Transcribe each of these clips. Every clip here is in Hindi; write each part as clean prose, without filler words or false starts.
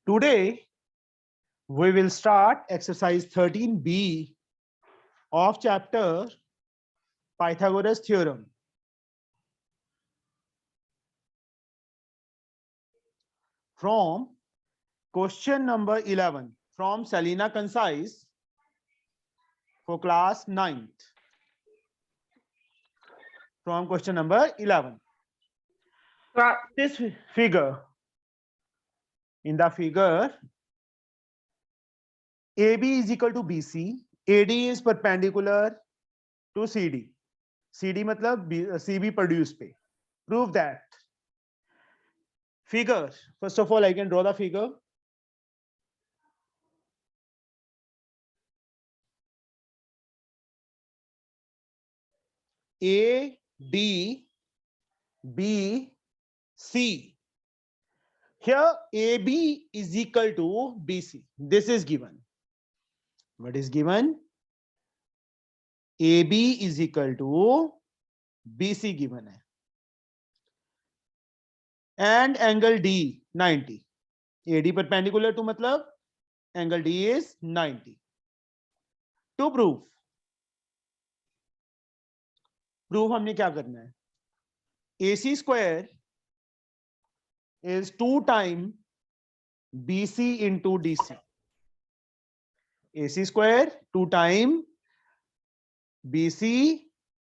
Today we will start exercise 13B of chapter Pythagoras theorem. From question number 11 from Selina Concise for class 9th. From question number 11. This figure, in the figure, AB is equal to BC, AD is perpendicular to CD. CD मतलब CB produce पे. Prove that. Figure. First of all, I can draw the figure. A, D, B, C. Here AB is equal to BC. This is given. What is given? AB is equal to BC given है. And angle D 90. AD perpendicular to मतलब angle D is 90. To prove हमने क्या करना है? AC square is 2 times BC into DC. AC square 2 times BC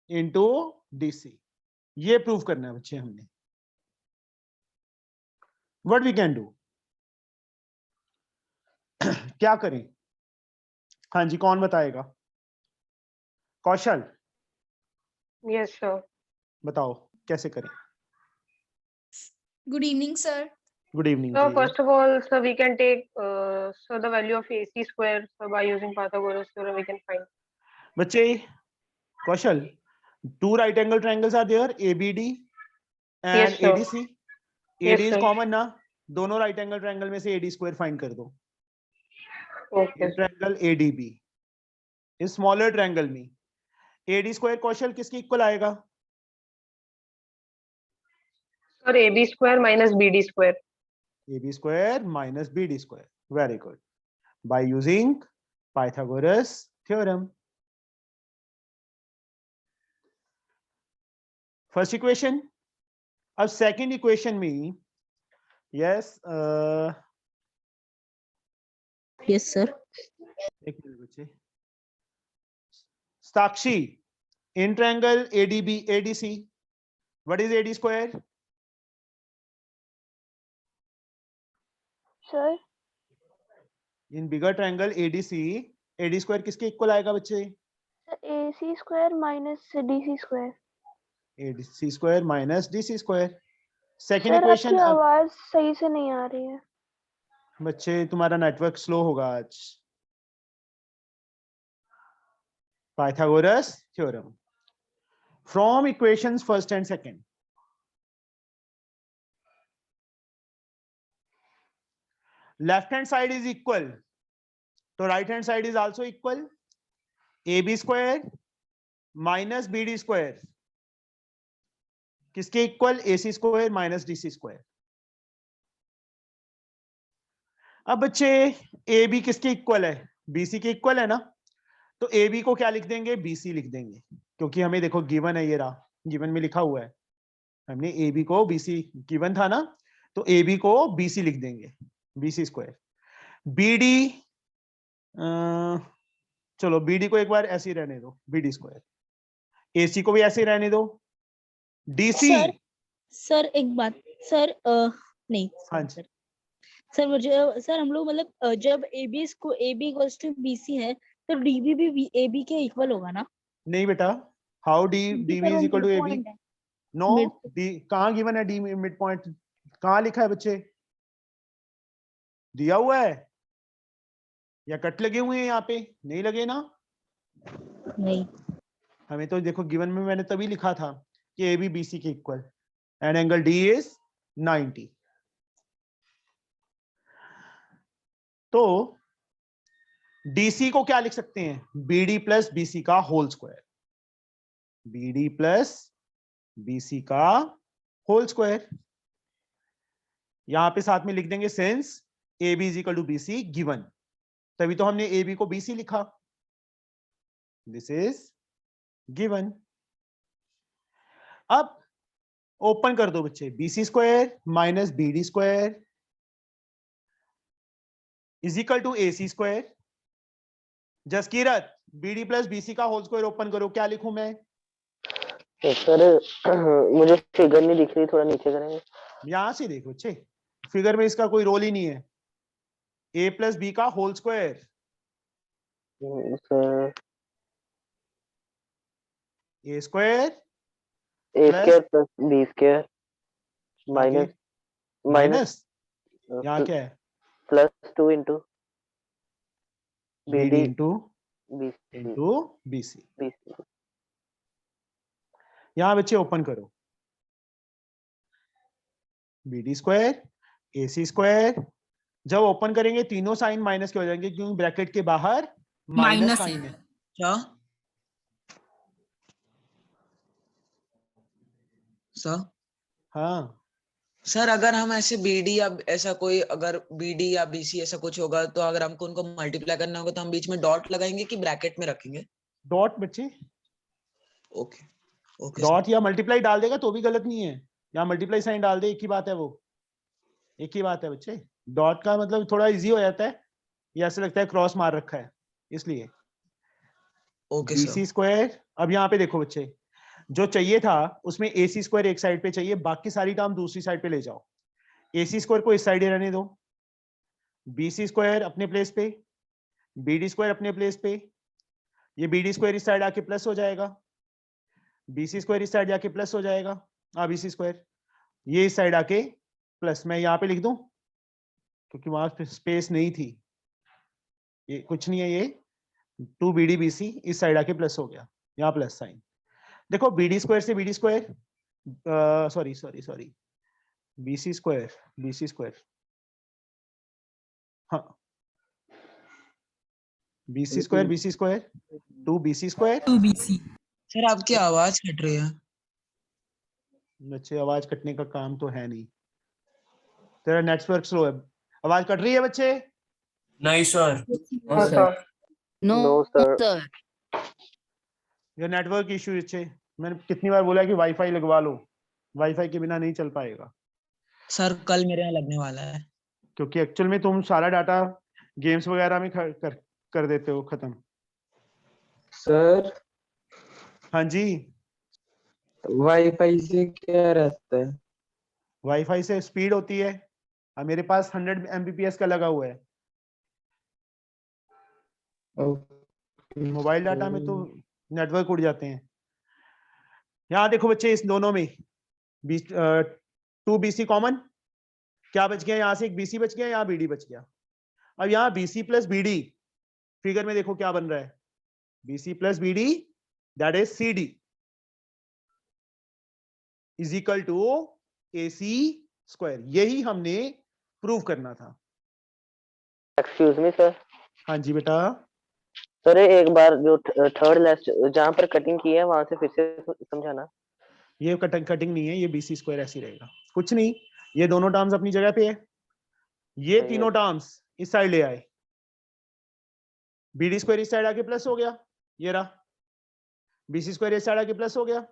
into DC. ये प्रूव करना है बच्चे हमने. What we can do? क्या करें? हाँ जी, कौन बताएगा? कौशल. Yes, sir. बताओ कैसे करें? Good evening, sir. Good evening. So first of all, sir, we can take so the value of AC square. So by using Pythagoras theorem, we can find. बच्चे, कौशल, 2 right angle triangles are there, ABD and Yes, sir. ADC. Yes, AD is sir. common ना? दोनों right angle triangle में से AD square find कर दो. Okay. Triangle ADB. इस smaller triangle में AD square कौशल किसके इक्वल आएगा? Sir, AB square minus BD square. AB square minus BD square. Very good. By using Pythagoras theorem. First equation. अब second equation में, yes, yes sir. एक मिनट बच्चे. Sakshi, in triangle ADB, ADC, what is AD square? Sir, In bigger triangle ADC, AD square किसके इक्वल आएगा बच्चे? AC square minus DC square. ADC square minus DC square. Second sir equation. आपकी आवाज सही से नहीं आ रही है. बच्चे तुम्हारा नेटवर्क स्लो होगा आज. Pythagoras theorem. From equations first and second. Left hand side is equal, so right hand side is also equal. AB square minus BD square किसके equal? AC square minus DC square. अब बच्चे AB किसके इक्वल है? BC के इक्वल है ना, तो AB को क्या लिख देंगे? BC लिख देंगे, क्योंकि हमें देखो गिवन है, ये रहा गिवन में लिखा हुआ है. हमने AB को BC गिवन था ना, तो AB को BC लिख देंगे, BC स्क्वायर. BD, चलो BD को एक बार ऐसे ही रहने दो, BD स्क्वायर. AC को भी ऐसे ही रहने दो. DC सर एक बात सर, नहीं हाँ जी. सर मुझे सर हम लोग मतलब जब AB को AB इक्वल्स टू BC है तो DB भी AB के इक्वल होगा ना? नहीं बेटा, how DB is equal to AB? No, कहाँ गिवन है D मिड पॉइंट? कहाँ लिखा है बच्चे? दिया हुआ है या कट लगे हुए हैं यहाँ पे? नहीं लगे ना? नहीं, हमें तो देखो गिवन में मैंने तभी लिखा था कि AB BC के equal and angle D is 90. तो DC को क्या लिख सकते हैं? BD प्लस BC का whole square. BD plus BC का होल स्क्वायर. यहां पे साथ में लिख देंगे since A B is equal to B C given, तभी तो हमने ए बी को बी सी लिखा, दिस इज गिवन। अब ओपन कर दो बच्चे, B C square minus B D square is equal to A C square. Jaskirat B D plus B C का होल स्क्वायर ओपन करो, क्या लिखूं मैं? तो सर मुझे फिगर नहीं दिख रही, थोड़ा नीचे करेंगे? यहां से देखो बच्चे, फिगर में इसका कोई रोल ही नहीं है। ए प्लस बी का whole square, sir A square A plus square plus B square minus minus यहाँ क्या है? Plus 2 into B D into B B C. C. यहाँ बच्चे ओपन करो, B D square A C square, जब ओपन करेंगे तीनों साइन माइनस के हो जाएंगे क्योंकि ब्रैकेट के बाहर माइनस साइन है। क्या सर? हाँ सर अगर हम ऐसे बीडी या ऐसा कोई, अगर बीडी या बीसी ऐसा कुछ होगा तो अगर हमको उनको मल्टीप्लाई करना होगा तो हम बीच में डॉट लगाएंगे कि ब्रैकेट में रखेंगे? डॉट बच्चे, ओके ओके डॉट या मल्टीप्लाई डाल देगा तो भी गलत नहीं है, या मल्टीप्लाई साइन डाल दे, एक ही बात है, वो एक ही बात है बच्चे। डॉट का मतलब थोड़ा इजी हो जाता है, ये ऐसे लगता है क्रॉस मार रखा है, इसलिए ओके बी सर। सी स्क्वायर। अब यहाँ पे देखो बच्चे, जो चाहिए था उसमें ए सी स्क्वायर एक साइड पे चाहिए, बाकी सारी टर्म दूसरी साइड पे ले जाओ। ए सी स्क्वायर को इस साइड ही रहने दो, बी सी स्क्वायर अपने प्लेस पे, बी डी स्क्वायर अपने प्लेस पे, ये बी डी स्क्वायर इस साइड आके प्लस हो जाएगा, बी सी स्क्वायर इस साइड जाके प्लस हो जाएगा, बी सी स्क्वायर ये इस साइड आके प्लस। मैं यहाँ पे लिख दूं क्योंकि वहां स्पेस नहीं थी, ये कुछ नहीं है, ये 2 बी डी बी सी इस साइड आके प्लस हो गया, यहाँ प्लस साइन। देखो बी डी स्क्वायर से B D square, sorry B C square, हाँ B C square 2 B C square. 2BC। Sir आपकी आवाज कट रही है। बच्चे आवाज कटने का काम तो है नहीं, तेरा नेटवर्क स्लो है, आवाज कट रही है बच्चे? नहीं सर। नो सर, ये नेटवर्क इशू बच्चे, मैंने कितनी बार बोला कि वाईफाई लगवा लो, वाईफाई के बिना नहीं चल पाएगा। सर कल मेरे यहाँ लगने वाला है। क्योंकि एक्चुअल में तुम सारा डाटा गेम्स वगैरह में कर देते हो खत्म। सर हाँ जी, वाईफाई से क्या रहता है? वाईफाई से स्पीड होती है, अब मेरे पास 100 Mbps का लगा हुआ है, मोबाइल डाटा में तो नेटवर्क उड़ जाते हैं। यहाँ देखो बच्चे, इस दोनों में 2 BC कॉमन, क्या बच गया? यहाँ से एक BC बच गया, यहाँ BD बच गया। अब यहाँ BC प्लस BD, फिगर में देखो क्या बन रहा है, BC plus BD that is CD is equal to AC square. यही हमने प्रूव करना था। Excuse me sir. हाँ जी बेटा। सर एक बार जो थर्ड लास्ट जहाँ पर कटिंग की है वहां से फिर से समझाना। ये कटिंग नहीं है, ये BC स्क्वायर ऐसे ही रहेगा, कुछ नहीं, ये दोनों टर्म्स अपनी जगह पे है, ये तीनों टर्म्स इस साइड ले आए, BD स्क्वायर इस साइड आके प्लस हो गया, ये रहा, BC स्क्वायर इस साइड आके प्लस हो गया,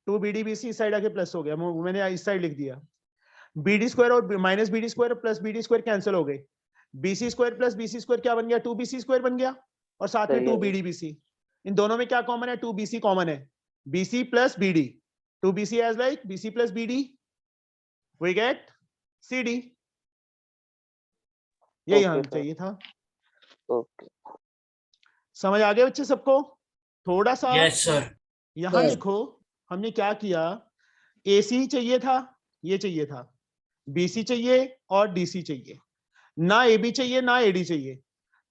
2 BD BC इस साइड आके प्लस हो गया, मैंने इस साइड लिख दिया। BD स्क्वायर और minus BD square plus BD square cancel हो गए, BC square plus BC square क्या बन गया? 2 BC स्क्वायर बन गया, और साथ में 2 BD BC। इन दोनों में क्या कॉमन है? 2 BC कॉमन है, BC plus BD, 2 BC as like BC plus BD, we get CD। यही हमें चाहिए था। ओके समझ आ गया बच्चे सबको? थोड़ा सा यस सर। यहाँ Sir. देखो, हमने क्या किया, AC चाहिए था, ये चाहिए था, BC चाहिए और DC चाहिए, ना AB चाहिए ना AD चाहिए।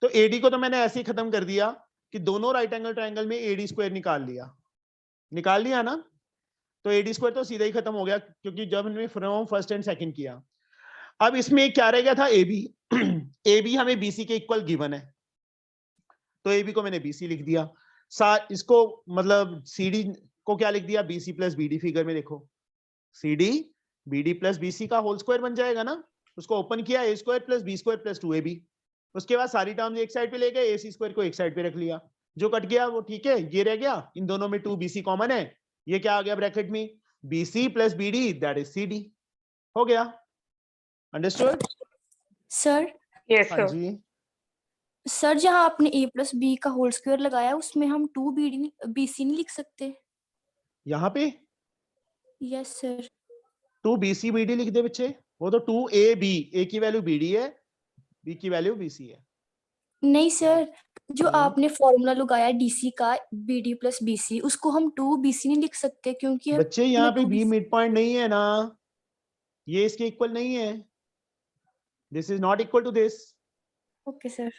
तो AD को तो मैंने ऐसे ही खत्म कर दिया कि दोनों राइट एंगल ट्रायंगल में AD स्क्वायर निकाल लिया ना, तो AD स्क्वायर तो सीधा ही खत्म हो गया क्योंकि जब हमने फ्रॉम फर्स्ट एंड सेकंड किया। अब इसमें क्या रह गया था? AB। AB हमें BC के इक्वल गिवन है, तो AB को मैंने BC लिख दिया, इसको मतलब CD को क्या लिख दिया? BC plus BD। फिगर में देखो CD BD प्लस BC का होल स्क्वायर बन जाएगा ना, उसको ओपन किया, A square plus B square plus 2ab, उसके बाद सारी टर्म्स एक साइड पे ले गए, ac स्क्वायर को एक साइड पे रख लिया, जो कट गया वो ठीक है, ये रह गया, इन दोनों में 2bc कॉमन है, ये क्या आ गया ब्रैकेट में, bc plus bd that is cd, हो गया, अंडरस्टूड? सर Yes, हाँ sir. जी, सर जहाँ आपने a प्लस बी का होल स्क्वायर लगाया उसमें हम 2bc नहीं लिख सकते? यहाँ पे यस सर। 2bc bd लिख दे बच्चे, वो तो 2ab, a की वैल्यू bd है, b की वैल्यू bc है। नहीं सर, जो हम्म। आपने फॉर्मूला लगाया डीसी का bd प्लस bc उसको हम 2bc नहीं लिख सकते क्योंकि बच्चे यहाँ पे हमें b 2BC मिड पॉइंट नहीं है ना, ये इसके इक्वल नहीं है, this is not equal to this, okay sir.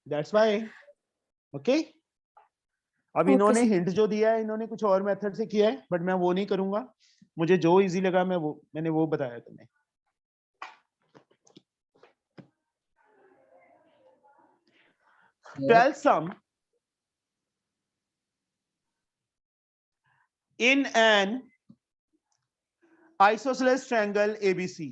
That's why, okay. अब Okay, इन्होंने sir. हिंट जो दिया है इन्होंने कुछ और मेथड से किया है, बट मैं वो नहीं करूंगा, मुझे जो इजी लगा मैंने वो बताया तुम्हें। Twelfth sum in an isosceles triangle ABC.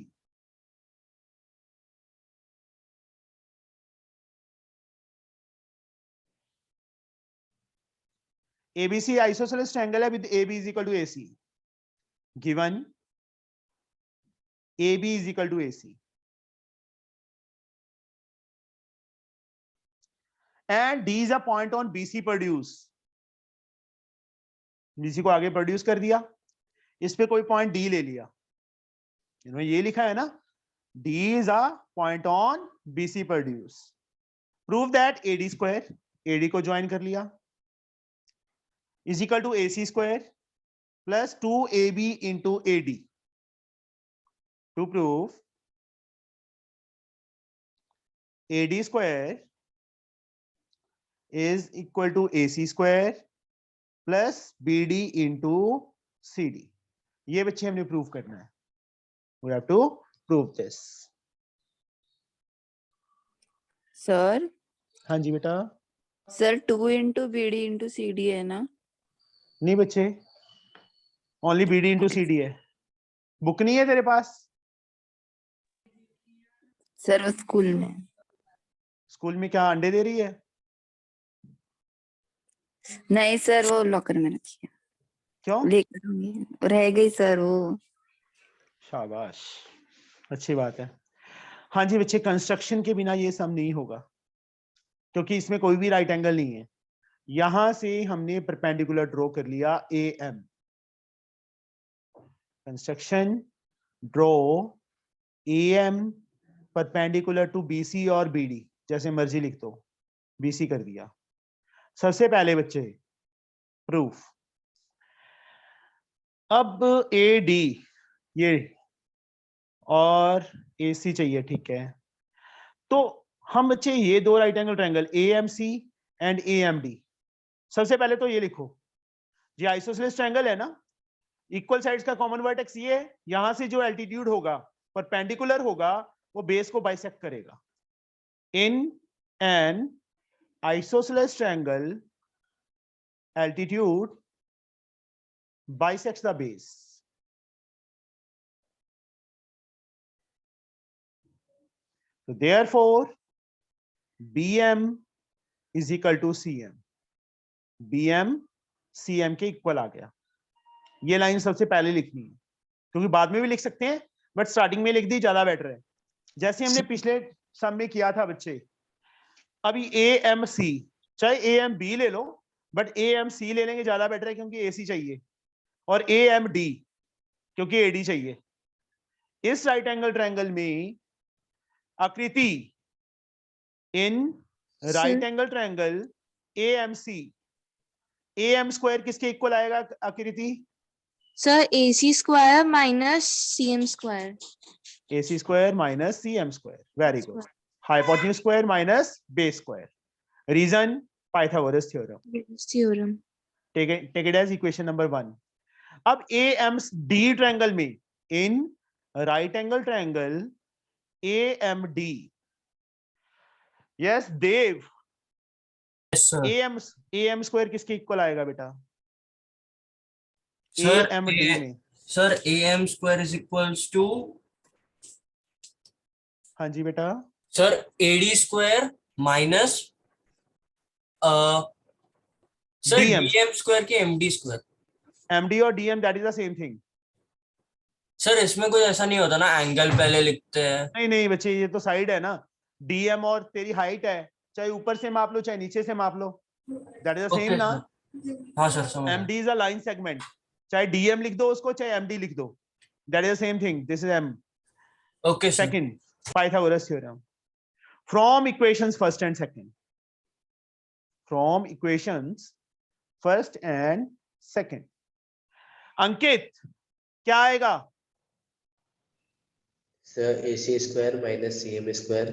ABC isosceles triangle है with AB is equal to AC. Given AB is equal to AC. And D is a point on BC produce. BC को आगे प्रोड्यूस कर दिया, इस पे कोई पॉइंट D ले लिया, इन्होंने ये लिखा है ना, D is a point on BC produce. Prove that AD square, AD को ज्वाइन कर लिया, is equal to AC square plus 2AB into AD. To prove AD square is equal to AC square plus BD into CD. ये बच्चे हमने प्रूव करना है, we have to prove this. Sir हाँ जी बेटा। Sir 2 into B D into C D है ना? नहीं बच्चे, ओनली BD into CD है, बुक नहीं है तेरे पास? सर वो स्कूल में। स्कूल में क्या अंडे दे रही है? नहीं सर वो लॉकर में रखी है। क्यों? लेकर होंगी, रह गई सर वो। शाबाश, अच्छी बात है। हाँ जी बच्चे, कंस्ट्रक्शन के बिना ये सम नहीं होगा, क्योंकि इसमें कोई भी राइट एंगल नहीं है। यहां से हमने परपेंडिकुलर ड्रॉ कर लिया AM, construction draw AM perpendicular to BC और BD, जैसे मर्जी लिख दो, BC कर दिया। सबसे पहले बच्चे प्रूफ, अब AD ये और AC चाहिए, ठीक है, तो हम बच्चे ये दो right angle triangle AMC and AMD, सबसे पहले तो ये लिखो, ये आइसोसेलेस ट्रायंगल है ना, इक्वल साइड्स का कॉमन वर्टेक्स ये है, यहां से जो एल्टीट्यूड होगा परपेंडिकुलर होगा वो बेस को बाइसेक्ट करेगा। In an isosceles triangle altitude bisects the base. So therefore BM is equal to CM. BM CM के इक्वल आ गया। ये लाइन सबसे पहले लिखनी है, क्योंकि बाद में भी लिख सकते हैं, बट स्टार्टिंग में लिख दी ज्यादा बेटर है, जैसे हमने पिछले सम में किया था बच्चे। अभी AMC, चाहे AMB ले लो, बट AMC ले लेंगे ज्यादा बेटर है, क्योंकि AC चाहिए, और AMD क्योंकि AD चाहिए। इस राइट एंगल ट्रायंगल में आकृति in right angle triangle AMC, AM square किसके इक्वल आएगा आकृति? Sir AC square minus CM square. AC square minus CM square, very good. Hypotenuse square minus base square, reason Pythagoras theorem. Take it as equation number 1। अब AMD ट्रायंगल में, in right angle triangle AMD, yes Dev, Yes, sir. AM square किसके इक्वल आएगा बेटा? Sir, AMD में Sir, AM square is equals to हाँ जी बेटा, sir AD square minus sir DM, DM square के MD स्क्वायर। MD और DM that is the same thing. Sir इसमें कुछ ऐसा नहीं होता ना, एंगल पहले लिखते हैं? नहीं नहीं बच्चे, ये तो साइड है ना, DM और तेरी हाइट है, चाहे ऊपर से माप लो चाहे नीचे से माप लो, that is the same okay ना। सर, हाँ सर समझ गया। MD is a line segment, चाहे DM लिख दो उसको चाहे MD लिख दो, that is the same thing, this is M। Okay sir. Second, Pythagoras theorem. From equations first and second. From equations first and second. Ankit क्या आएगा? Sir AC square minus CM square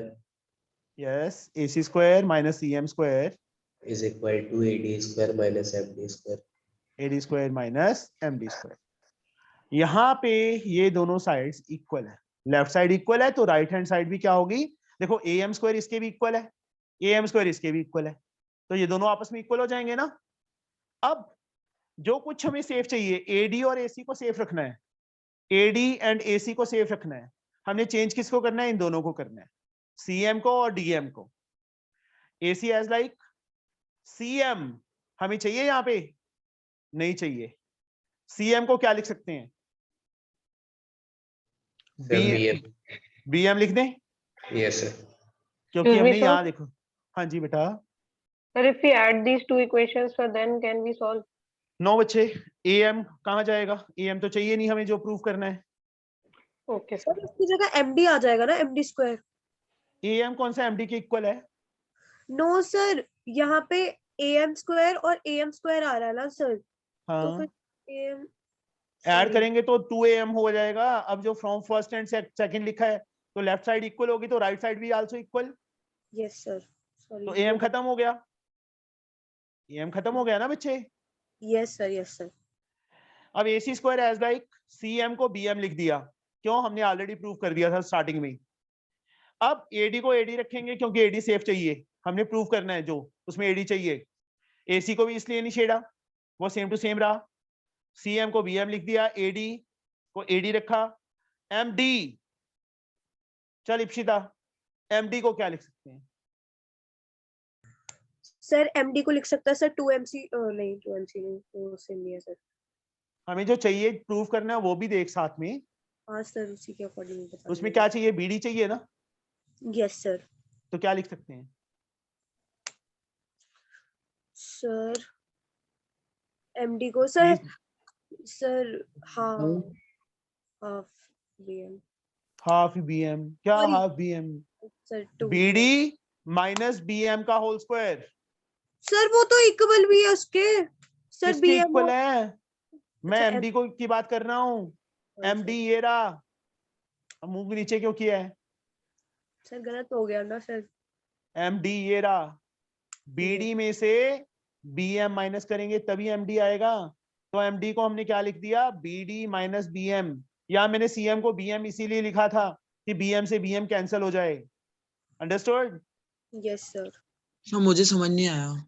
Yes, AC square minus CM square is equal to AD square minus MD square. AD square minus MD square. यहाँ पे ये दोनों साइड्स इक्वल है, लेफ्ट साइड इक्वल है तो राइट हैंड साइड भी क्या होगी? देखो AM स्क्वायर इसके भी इक्वल है, AM स्क्वायर इसके भी इक्वल है, तो ये दोनों आपस में इक्वल हो जाएंगे ना। अब जो कुछ हमें सेफ चाहिए, AD और AC को सेफ रखना है, AD एंड AC को सेफ रखना है, हमने चेंज किसको करना है? इन दोनों को करना है, CM को और DM को। AC एज लाइक CM हमें चाहिए, यहाँ पे नहीं चाहिए। CM को क्या लिख सकते हैं? BM लिख दें, यस सर। क्योंकि Excuse me, हमने sir? यहाँ देखो, हाँ जी बेटा। Sir, if we add these two equations, so then can we solve? No बच्चे, AM कहाँ जाएगा? AM तो चाहिए नहीं हमें जो प्रूफ करना है। Okay, sir. सर उसकी जगह MD आ जाएगा ना, MD स्क्वायर। AM कौन सा MD के इक्वल है? नो सर, यहाँ पे AM स्क्वायर और AM स्क्वायर आ रहा है ना सर, तो हाँ, फिर AM ऐड करेंगे तो 2AM हो जाएगा। अब जो फ्रॉम फर्स्ट एंड सेकंड लिखा है तो लेफ्ट साइड इक्वल होगी तो राइट साइड भी also equal, yes sir, sorry तो AM खत्म हो गया, AM खत्म हो गया ना बच्चे। Yes sir, yes sir. अब AC square as like CM को BM लिख दिया, क्यों? हमने ऑलरेडी प्रूव कर दिया था स्टार्टिंग में। अब AD को AD रखेंगे क्योंकि AD सेफ चाहिए, हमने प्रूव करना है जो उसमें AD चाहिए। AC को भी इसलिए नहीं छेड़ा, वो सेम टू सेम रहा। CM को BM लिख दिया, AD को AD रखा। MD, चल इप्सिता, MD को क्या लिख सकते हैं? सर MD को लिख सकता है सर 2MC, नहीं 2MC नहीं, वो सेम नहीं है सर। हमें जो चाहिए प्रूव करना है वो भी देख साथ में, हाँ सर, उसी के अकॉर्डिंग बता उसमें क्या चाहिए? BD चाहिए ना, यस सर। तो क्या लिख सकते हैं? सर MD को sir half BM। Half BM क्या? Sorry. Half BM sir 2 BD minus BM का होल स्क्वायर। सर वो तो इक्वल भी है उसके सर, किसके BM इक्वल है? मैं अच्छा, MD को की बात कर रहा हूँ। MD ये रहा, मुंह नीचे क्यों किया है? सर गलत हो गया ना सर। MD ये रहा, BD में से BM माइनस करेंगे तभी MD आएगा, तो MD को हमने क्या लिख दिया? BD minus BM। या मैंने CM को BM इसीलिए लिखा था कि BM से BM कैंसिल हो जाए। अंडरस्टूड? Yes sir. सर मुझे समझ नहीं आया।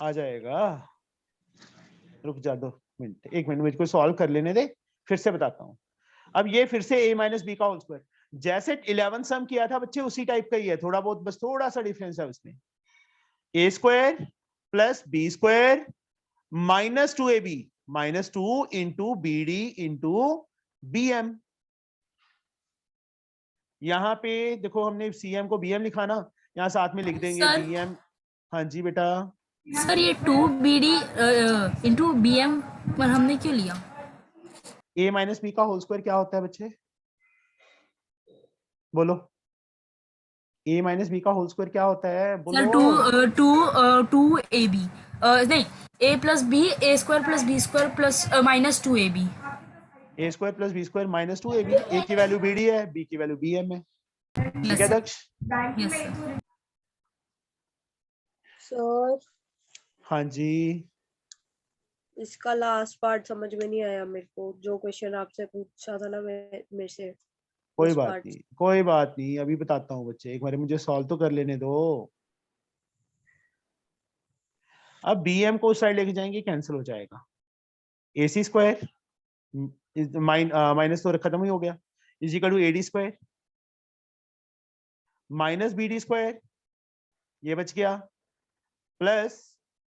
आ जाएगा, रुक जा 2 मिनट, 1 मिनट मुझको सॉल्व कर लेने दे, फिर से बताता हूँ। अब ये फिर से A माइनस बी का होल स्क्वायर, जैसे 11 सम किया था बच्चे उसी टाइप का ही है, थोड़ा बहुत बस थोड़ा सा डिफरेंस है उसमें। A square plus B square minus 2AB minus 2 into BD into BM। यहाँ पे देखो हमने CM को BM लिखा ना, यहाँ साथ में लिख देंगे सर? BM। हाँ जी बेटा, सर ये 2BD इंटू BM पर हमने क्यों लिया? A माइनस बी का होल स्क्वायर क्या होता है बच्चे? बोलो, A माइनस बी का होल स्क्वायर क्या होता है? सर बोलो। 2AB नहीं, A plus B, A square plus B square plus minus 2AB। A square plus B square minus 2AB। A की वैल्यू BD है, B की वैल्यू BM है, ठीक है दक्ष? Yes sir. सर हाँ जी, इसका लास्ट पार्ट समझ में नहीं आया मेरे को, जो क्वेश्चन आपसे पूछा था ना मेरे से। कोई उस बात part नहीं, कोई बात नहीं, अभी बताता हूँ बच्चे, एक बार मुझे सॉल्व तो कर लेने दो। अब BM को उस साइड लेके जाएंगे, कैंसिल हो जाएगा। AC स्क्वायर माइनस तो खत्म ही हो गया, is equal to AD square. Minus BD square ये बच गया प्लस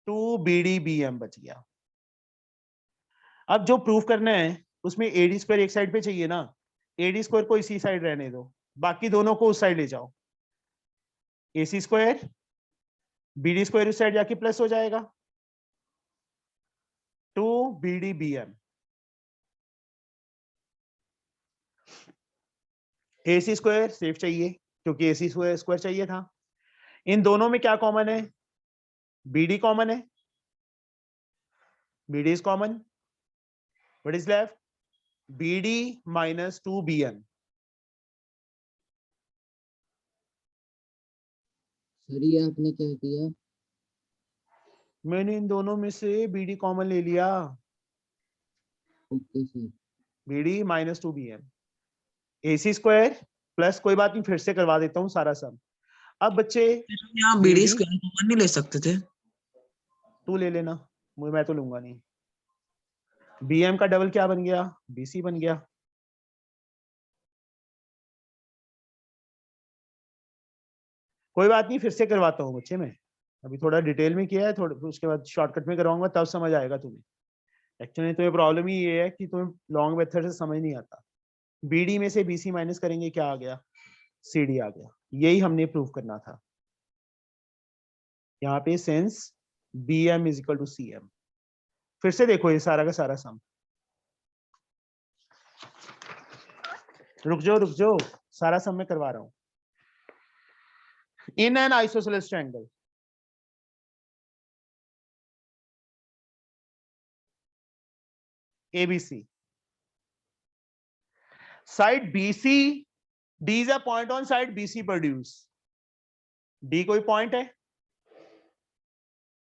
2BD/BM बच गया। अब जो प्रूफ करना है उसमें AD स्क्वायर एक साइड पे चाहिए ना, AD स्क्वायर को इसी साइड रहने दो, बाकी दोनों को उस साइड ले जाओ। AC स्क्वायर BD स्क्वायर उस साइड जाके प्लस हो जाएगा 2BD/BM। AC स्क्वायर सेफ चाहिए क्योंकि AC स्क्वायर चाहिए था। इन दोनों में क्या कॉमन है? BD कॉमन है, BD is common. What is left? BD minus 2BM. Sir ये आपने क्या किया? मैंने इन दोनों में से BD कॉमन ले लिया। Okay sir. BD minus 2BM. AC square plus कोई बात नहीं, फिर से करवा देता हूँ सारा सम। अब बच्चे यहाँ BD स्क्वायर कॉमन नहीं ले सकते थे? तू ले लेना, मैं तो लूंगा नहीं। BM का डबल क्या बन गया? BC बन गया। कोई बात नहीं, फिर से करवाता हूँ बच्चे, मैं अभी थोड़ा डिटेल में किया है, थोड़ा उसके बाद शॉर्टकट में कराऊंगा, तब समझ आएगा तुम्हें। एक्चुअली तुम्हें प्रॉब्लम ही ये है कि तुम्हें लॉन्ग मेथड से समझ नहीं आता। BD में से BC माइनस करेंगे, क्या आ गया? CD आ गया। यही हमने प्रूव करना था। यहाँ पे since BM is equal to CM। फिर से देखो ये सारा का सारा सम। रुक जाओ, सारा सम मैं करवा रहा हूं। In an isosceles triangle ABC, side BC, D is a point on side BC produce. D कोई पॉइंट है,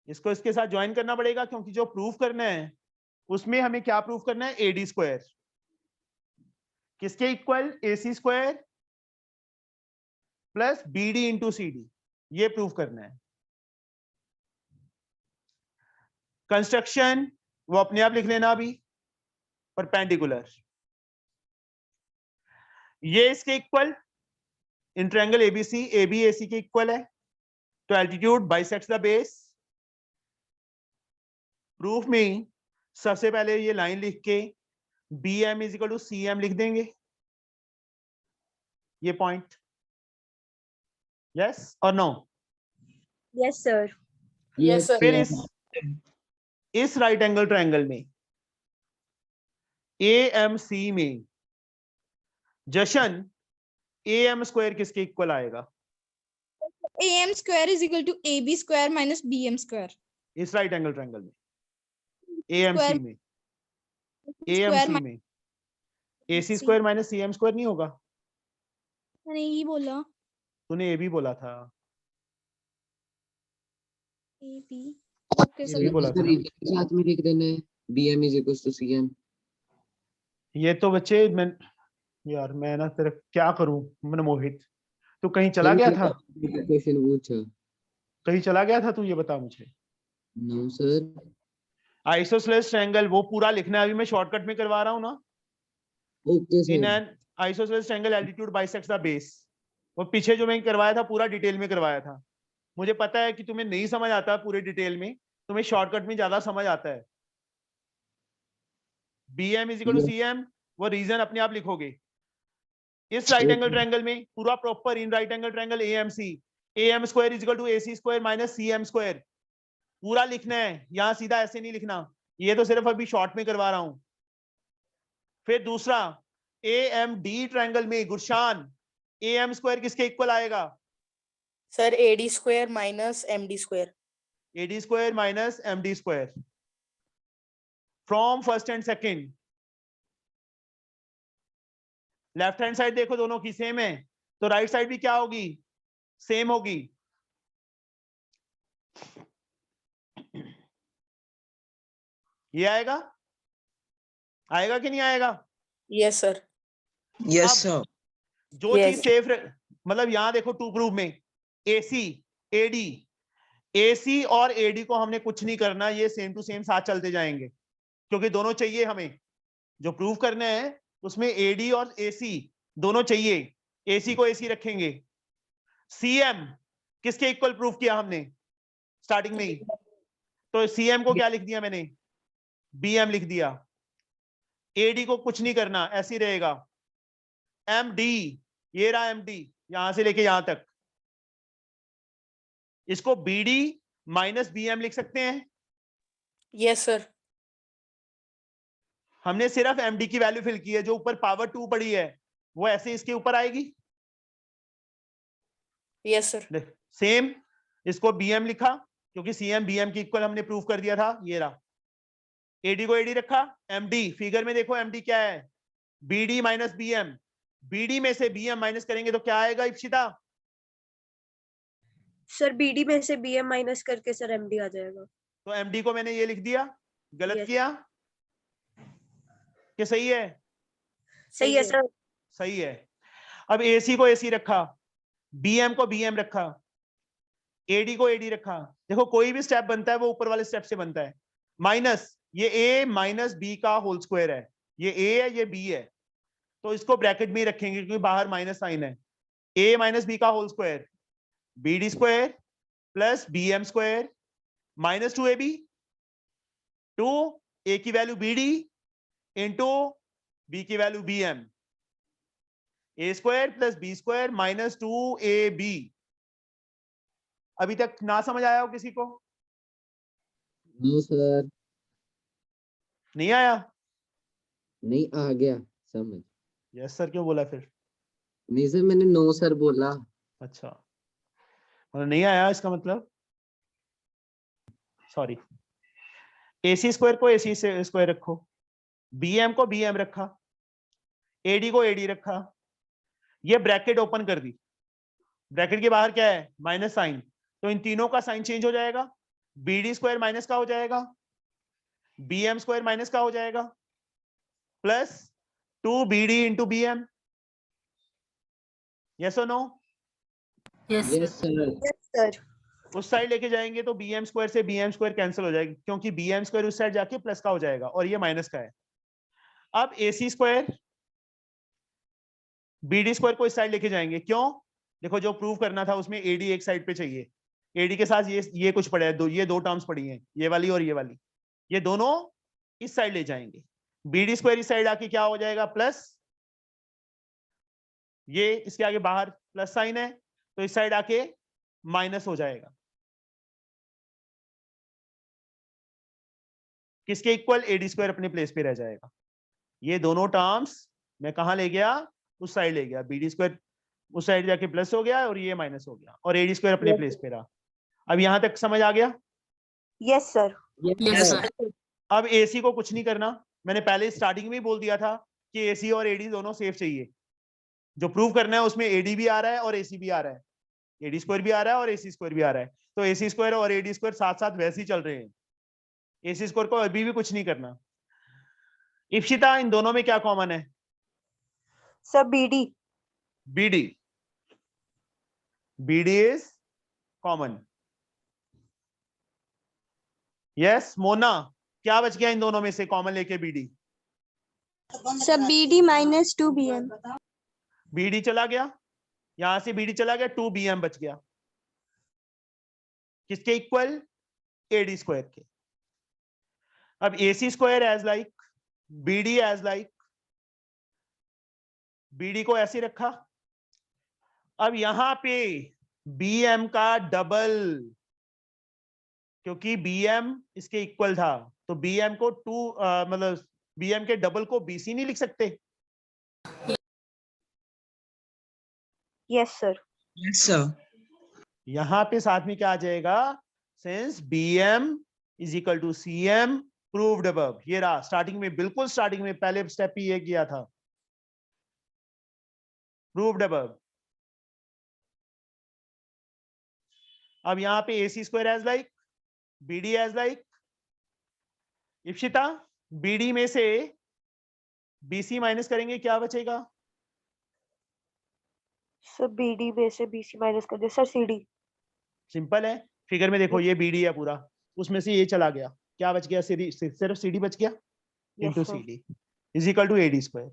इसको इसके साथ ज्वाइन करना पड़ेगा क्योंकि जो प्रूफ करना है उसमें हमें क्या प्रूफ करना है? AD स्क्वायर किसके equal? AC square plus BD into CD, ये प्रूफ करना है। कंस्ट्रक्शन वो अपने आप लिख लेना अभी। परपेंडिकुलर ये इसके equal, in triangle ABC AB AC के इक्वल है, तो altitude bisects the base. Proof में सबसे पहले ये लाइन लिख के BM is equal to CM लिख देंगे, ये पॉइंट। यस और no? Yes sir. Yes sir. फिर इस राइट एंगल ट्रायंगल में AMC में जशन AM स्क्वायर किसके इक्वल आएगा? AM square is equal to AB square minus BM square. इस राइट एंगल ट्रायंगल में AMC Square में square AMC में AC square minus CM square नहीं होगा? मैंने ये बोला तूने AB बोला था। AB. ओके ये सर। भी बोला था ना? साथ में लिख देना है BM is equals to CM। ये तो बच्चे मैं ना तेरे क्या करूं मनमोहित, तू कहीं चला गया था? क्वेश्चन पूछा। कहीं चला गया था तू, ये बता मुझे। No sir. आइसोसेलेस ट्रायंगल वो पूरा लिखना है, अभी मैं शॉर्टकट में करवा रहा हूं ना। Okay in sir. N isosceles triangle altitude bisects the base, वो पीछे जो मैं करवाया था पूरा डिटेल में करवाया था। मुझे पता है कि तुम्हें नहीं समझ आता पूरे डिटेल में, तुम्हें शॉर्टकट में ज्यादा समझ आता है। BM is equal to CM, वो रीजन अपने आप लिखोगे। इस राइट एंगल ट्रायंगल में पूरा proper in right angle triangle AMC, AM square is equal to AC square minus CM square, पूरा लिखना है। यहां सीधा ऐसे नहीं लिखना, ये तो सिर्फ अभी शॉर्ट में करवा रहा हूं। फिर दूसरा AMD ट्रायंगल में गुरशान AM स्क्वायर किसके इक्वल आएगा? Sir AD square minus MD square. AD square minus MD square from first and second. Left hand side देखो दोनों की सेम है, तो राइट साइड भी क्या होगी? सेम होगी। ये आएगा कि नहीं आएगा? Yes sir. Yes sir. जो चीज सेफ मतलब यहां देखो टू प्रूफ में AC AD, AC और AD को हमने कुछ नहीं करना, ये सेम टू सेम साथ चलते जाएंगे क्योंकि दोनों चाहिए हमें। जो प्रूफ करना है उसमें AD और AC दोनों चाहिए। AC को AC रखेंगे, CM किसके इक्वल प्रूफ किया हमने स्टार्टिंग में ही, तो CM को क्या लिख दिया मैंने, BM लिख दिया। AD को कुछ नहीं करना, ऐसे ही रहेगा। MD, ये रहा MD, यहां से लेके यहां तक, इसको BD माइनस BM लिख सकते हैं। Yes sir. हमने सिर्फ MD की वैल्यू फिल की है, जो ऊपर पावर 2 पड़ी है वो ऐसे इसके ऊपर आएगी। Yes sir. सेम इसको BM लिखा, क्योंकि CM BM की इक्वल हमने प्रूव कर दिया था, ये रहा। AD को AD रखा। MD, फिगर में देखो MD क्या है, BD माइनस BM। BD में से BM माइनस करेंगे तो क्या आएगा इप्सिता? सर BD में से BM माइनस करके सर MD आ जाएगा। तो MD को मैंने ये लिख दिया, गलत Yes. किया कि सही है? सही है सर। सही है। अब AC को AC रखा, BM को BM रखा, AD को AD रखा। देखो कोई भी स्टेप बनता है वो ऊपर वाले स्टेप से बनता है। माइनस ये A माइनस B का होल स्क्वायर है, ये A है ये B है, तो इसको ब्रैकेट में ही रखेंगे क्योंकि बाहर माइनस साइन है। A माइनस B का whole square BD square plus BM square minus 2AB, 2 A की वैल्यू BD इंटू B की value BM, A square plus B square minus 2AB। अभी तक ना समझ आया हो किसी को? No sir. नहीं आया? नहीं, आ गया समझ। यस सर क्यों बोला फिर? नहीं सर, मैंने नो सर बोला। अच्छा, मतलब नहीं आया इसका मतलब, सॉरी। AC स्क्वायर को AC से स्क्वायर रखो, BM को BM रखा, AD को AD रखा, ये ब्रैकेट ओपन कर दी। ब्रैकेट के बाहर क्या है, माइनस साइन, तो इन तीनों का साइन चेंज हो जाएगा। BD स्क्वायर माइनस का हो जाएगा, BM स्क्वायर माइनस का हो जाएगा, plus 2BD into BM। Yes और नो? Yes sir. सर उस साइड लेके जाएंगे तो BM स्क्वायर से BM स्क्वायर कैंसिल हो जाएगी, क्योंकि BM स्क्वायर उस साइड जाके प्लस का हो जाएगा और ये माइनस का है। अब AC स्क्वायर BD स्क्वायर को इस साइड लेके जाएंगे, क्यों? देखो जो प्रूव करना था उसमें AD एक साइड पे चाहिए, AD के साथ ये कुछ पड़ा है, ये दो टर्म्स पड़ी हैं, ये वाली और ये वाली, ये दोनों इस साइड ले जाएंगे। BD स्क्वायर इस साइड आके क्या हो जाएगा, प्लस, ये इसके आगे बाहर प्लस साइन है तो इस साइड आके माइनस हो जाएगा। किसके इक्वल? AD स्क्वायर अपने प्लेस पे रह जाएगा। ये दोनों टर्म्स मैं कहां ले गया, उस साइड ले गया। BD स्क्वायर उस साइड जाके प्लस हो गया और ये माइनस हो गया, और AD स्क्वायर अपने प्लेस पे रहा। अब यहां तक समझ आ गया? Yes sir. Yes sir. अब AC को कुछ नहीं करना, मैंने पहले स्टार्टिंग में ही बोल दिया था कि AC और AD दोनों सेफ चाहिए। जो प्रूव करना है उसमें AD भी आ रहा है और AC भी आ रहा है, AD स्क्वायर भी आ रहा है और AC स्क्वायर भी आ रहा है, तो AC स्क्वायर और AD स्क्वायर साथ साथ वैसे ही चल रहे हैं। AC स्क्वायर को अभी भी कुछ नहीं करना। इप्सिता, इन दोनों में क्या कॉमन है? Sir BD। BD is common. Yes Mona, क्या बच गया इन दोनों में से कॉमन लेके BD? Sir BD minus 2BM। BD चला गया, यहां से BD चला गया, 2BM बच गया। किसके इक्वल? AD स्क्वायर के। अब AC square as like, BD as like, BD को ऐसे रखा। अब यहां पे BM का डबल, क्योंकि BM इसके इक्वल था तो BM को मतलब BM के डबल को BC नहीं लिख सकते? Yes sir. Yes sir. यहां पे साथ में क्या आ जाएगा, since BM is equal to CM proved above. ये रहा स्टार्टिंग में, बिल्कुल स्टार्टिंग में पहले स्टेप ही ये किया था, प्रूव्ड अबव। अब यहां पे AC square as like, BD as like. Ipsita, BD में से BC माइनस करेंगे, क्या बचेगा? सर BD में से BC माइनस कर दे सर CD। सिंपल है, फिगर में देखो ये BD है पूरा, उसमें से ये चला गया, क्या बच गया? सिर्फ CD बच गया, into CD is equal to AD square.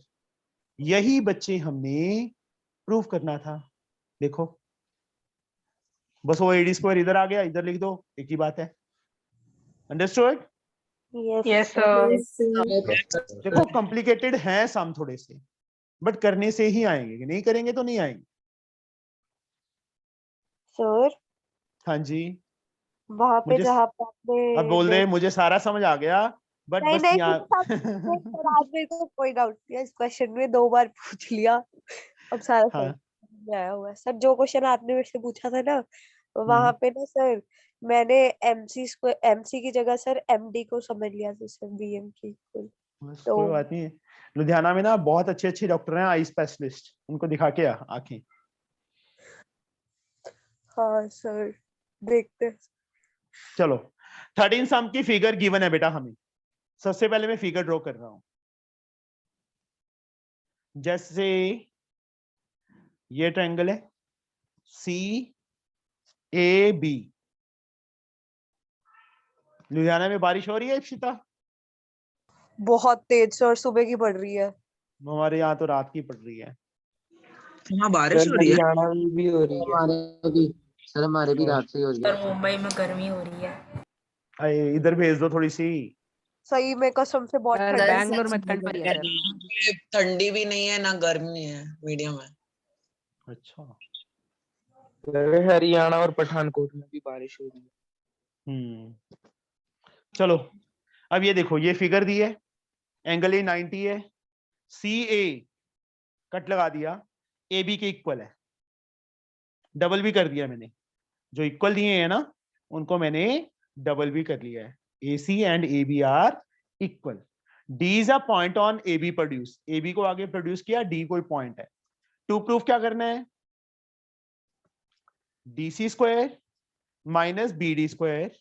यही बच्चे हमने प्रूफ करना था। देखो बस वो AD स्क्वायर इधर आ गया, इधर लिख दो, एक ही बात है। अंडरस्टूड? Yes, sir. देखो कॉम्प्लिकेटेड है सम थोड़े से, बट करने से ही आएंगे, नहीं करेंगे तो नहीं आएंगे। सर हाँ जी, वहां पे मुझे जहाँ पे आपने अब बोल रहे मुझे सारा समझ आ गया, बट नहीं बस नहीं यहाँ सर आज मेरे को कोई डाउट नहीं है, इस क्वेश्चन में 2 बार पूछ लिया, अब सारा हाँ समझ में आया हुआ है सर। जो क्वेश्चन आपने मेरे से पूछा था ना वहां हम्म, पे ना सर मैंने MC की जगह सर MD को समझ लिया था सर, BM की इक्वल। बस तो कोई बात नहीं है। लुधियाना में ना बहुत अच्छे अच्छे डॉक्टर हैं, आई स्पेशलिस्ट, उनको दिखा के आंखें। हाँ सर देखते हैं। चलो 13 सम की फिगर गिवन है बेटा हमें। सबसे पहले मैं फिगर ड्रॉ कर रहा हूं। जैसे ये ट्रायंगल है CAB। लुधियाना में बारिश हो रही है इप्सिता? बहुत तेज सर, सुबह की पड़ रही है। हमारे यहाँ तो रात की पड़ रही है। हाँ बारिश हो रही है। हरियाणा में भी हो रही है। हमारे भी सर, हमारे भी और रात से ही हो रही है। सर मुंबई में गर्मी हो रही है। अरे इधर भेज दो थोड़ी सी। सही में कसम से बहुत सर ठंड है। बैंगलोर में ठंड पड़ी है सर। ठंडी भी नहीं है ना गर्मी है, मीडियम है। अच्छा हरियाणा और पठानकोट में भी बारिश हो रही है। चलो अब ये देखो, ये फिगर दी है, एंगल ए 90 है, CA कट लगा दिया, AB के इक्वल है, डबल भी कर दिया मैंने, जो इक्वल दिए हैं ना उनको मैंने डबल भी कर लिया है। AC and AB are equal. D is a point on AB produce, AB को आगे प्रोड्यूस किया, D कोई पॉइंट है। टू प्रूफ क्या करना है, DC square minus BD square,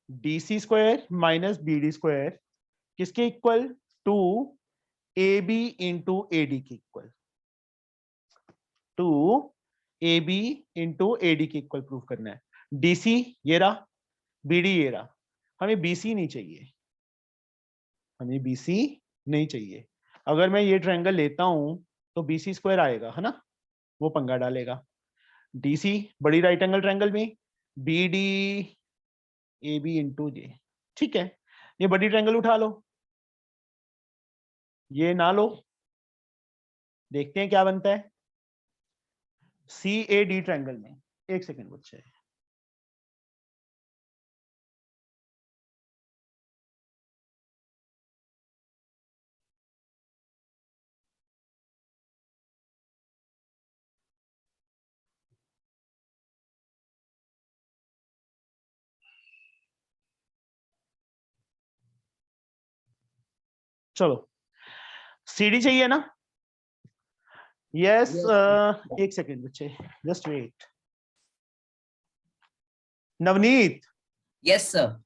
DC square minus BD square किसके equal, to AB into AD के equal, to AB into AD के इक्वल प्रूफ करना है। DC ये रहा, BD ये रहा, हमें BC नहीं चाहिए, हमें BC नहीं चाहिए। अगर मैं ये ट्रायंगल लेता हूं तो BC स्क्वायर आएगा, है ना, वो पंगा डालेगा। DC बड़ी राइट एंगल ट्रायंगल में BD AB इंटू J, ठीक है, ये बड़ी ट्रायंगल उठा लो, ये ना लो, देखते हैं क्या बनता है। CAD ट्रायंगल में, एक सेकंड बच्चे, चलो CD चाहिए ना? यस एक सेकंड बच्चे, just wait. Navneet, yes sir.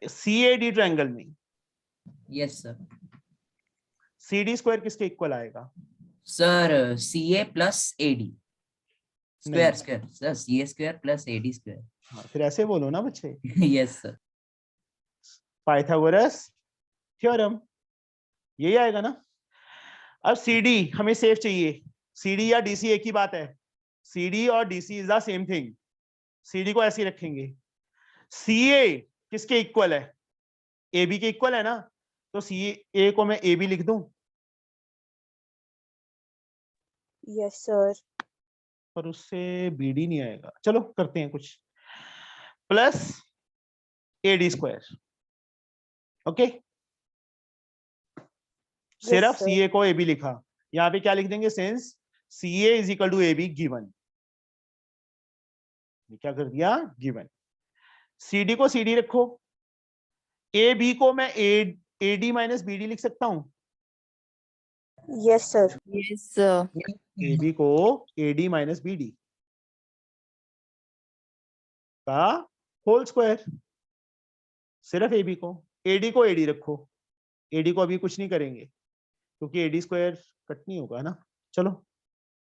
CAD triangle में यस सर। CD स्क्वायर किसके इक्वल आएगा? Sir CA plus AD square नहीं। Square sir, CA square plus AD square. हाँ, फिर ऐसे बोलो ना बच्चे। Yes sir. पाइथागोरस थ्योरम, यही आएगा ना। अब CD हमें सेफ चाहिए, CD या DC एक ही बात है, CD और DC is the same thing. CD को ऐसे ही रखेंगे। CA किसके इक्वल है? AB के इक्वल है ना, तो CA को मैं AB लिख दूं, यस सर। पर उससे BD नहीं आएगा। चलो करते हैं कुछ, प्लस AD स्क्वायर, ओके। सिर्फ sir. CA को AB लिखा, यहाँ पे क्या लिख देंगे, since CA is equal to AB given, क्या कर दिया, गिवन। CD को CD रखो, AB को मैं AD माइनस BD लिख सकता हूं, yes sir. Yes sir. AB को AD माइनस BD का होल स्क्वायर, सिर्फ AB को, AD को AD रखो, AD को अभी कुछ नहीं करेंगे क्योंकि AD स्क्वायर कट नहीं होगा ना। चलो